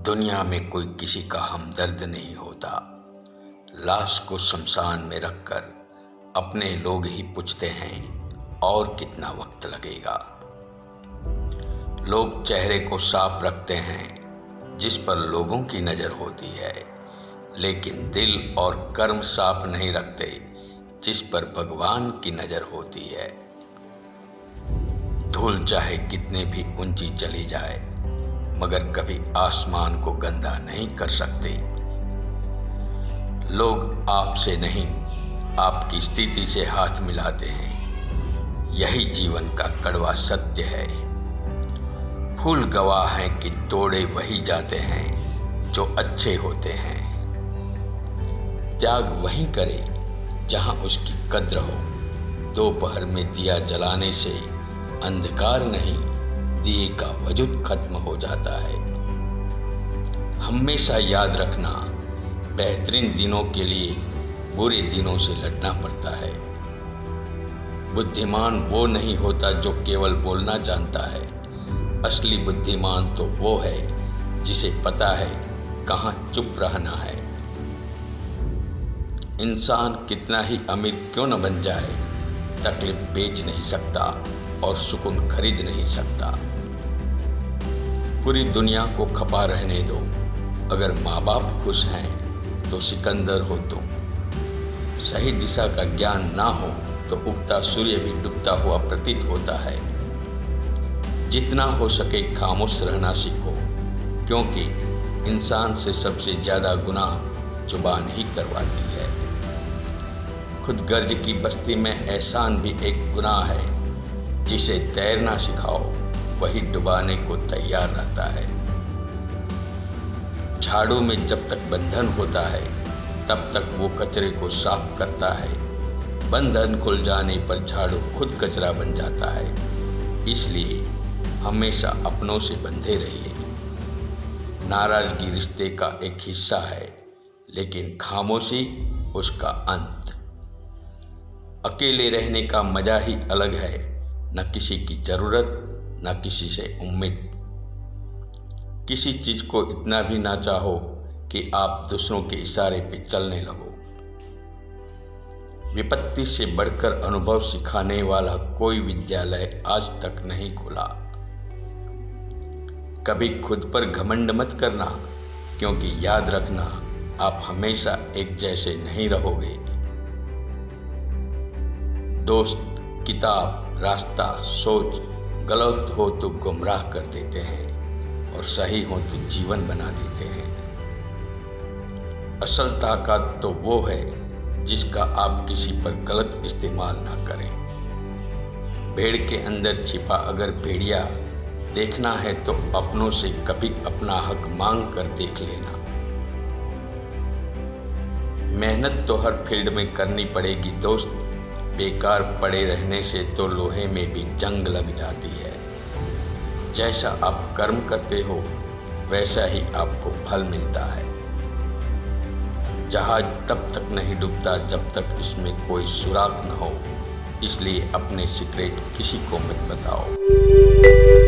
दुनिया में कोई किसी का हमदर्द नहीं होता। लाश को शमशान में रखकर अपने लोग ही पूछते हैं और कितना वक्त लगेगा। लोग चेहरे को साफ रखते हैं जिस पर लोगों की नज़र होती है, लेकिन दिल और कर्म साफ नहीं रखते जिस पर भगवान की नज़र होती है। धूल चाहे कितने भी ऊंची चली जाए, मगर कभी आसमान को गंदा नहीं कर सकते। लोग आपसे नहीं, आपकी स्थिति से हाथ मिलाते हैं। यही जीवन का कड़वा सत्य है। फूल गवाह हैं कि तोड़े वही जाते हैं जो अच्छे होते हैं। त्याग वहीं करे जहां उसकी कद्र हो। दोपहर में दिया जलाने से अंधकार नहीं, दिए का वजूद खत्म हो जाता है। हमेशा याद रखना, बेहतरीन दिनों के लिए बुरे दिनों से लड़ना पड़ता है। बुद्धिमान वो नहीं होता जो केवल बोलना जानता है। असली बुद्धिमान तो वो है जिसे पता है कहाँ चुप रहना है। इंसान कितना ही अमीर क्यों न बन जाए, तकलीफ बेच नहीं सकता और सुकून खरीद नहीं सकता। पूरी दुनिया को खपा रहने दो। अगर माँ बाप खुश हैं तो सिकंदर हो तुम। सही दिशा का ज्ञान ना हो तो उगता सूर्य भी डूबता हुआ प्रतीत होता है। जितना हो सके खामोश रहना सीखो, क्योंकि इंसान से सबसे ज़्यादा गुनाह जुबान ही करवाती है। खुद गर्ज की बस्ती में एहसान भी एक गुनाह है। जिसे तैरना सिखाओ वही डुबाने को तैयार रहता है। झाड़ू में जब तक बंधन होता है तब तक वो कचरे को साफ करता है। बंधन खुल जाने पर झाड़ू खुद कचरा बन जाता है। इसलिए हमेशा अपनों से बंधे रहिए। नाराजगी रिश्ते का एक हिस्सा है, लेकिन खामोशी उसका अंत। अकेले रहने का मजा ही अलग है। न किसी की जरूरत, न किसी से उम्मीद। किसी चीज को इतना भी ना चाहो कि आप दूसरों के इशारे पे चलने लगो। विपत्ति से बढ़कर अनुभव सिखाने वाला कोई विद्यालय आज तक नहीं खुला। कभी खुद पर घमंड मत करना, क्योंकि याद रखना, आप हमेशा एक जैसे नहीं रहोगे। दोस्त, किताब, रास्ता, सोच गलत हो तो गुमराह कर देते हैं और सही हो तो जीवन बना देते हैं। असल ताकत तो वो है जिसका आप किसी पर गलत इस्तेमाल ना करें। भेड़ के अंदर छिपा अगर भेड़िया देखना है तो अपनों से कभी अपना हक मांग कर देख लेना। मेहनत तो हर फील्ड में करनी पड़ेगी दोस्त। बेकार पड़े रहने से तो लोहे में भी जंग लग जाती है। जैसा आप कर्म करते हो वैसा ही आपको फल मिलता है। जहाज तब तक नहीं डूबता जब तक इसमें कोई सुराग न हो। इसलिए अपने सीक्रेट किसी को मत बताओ।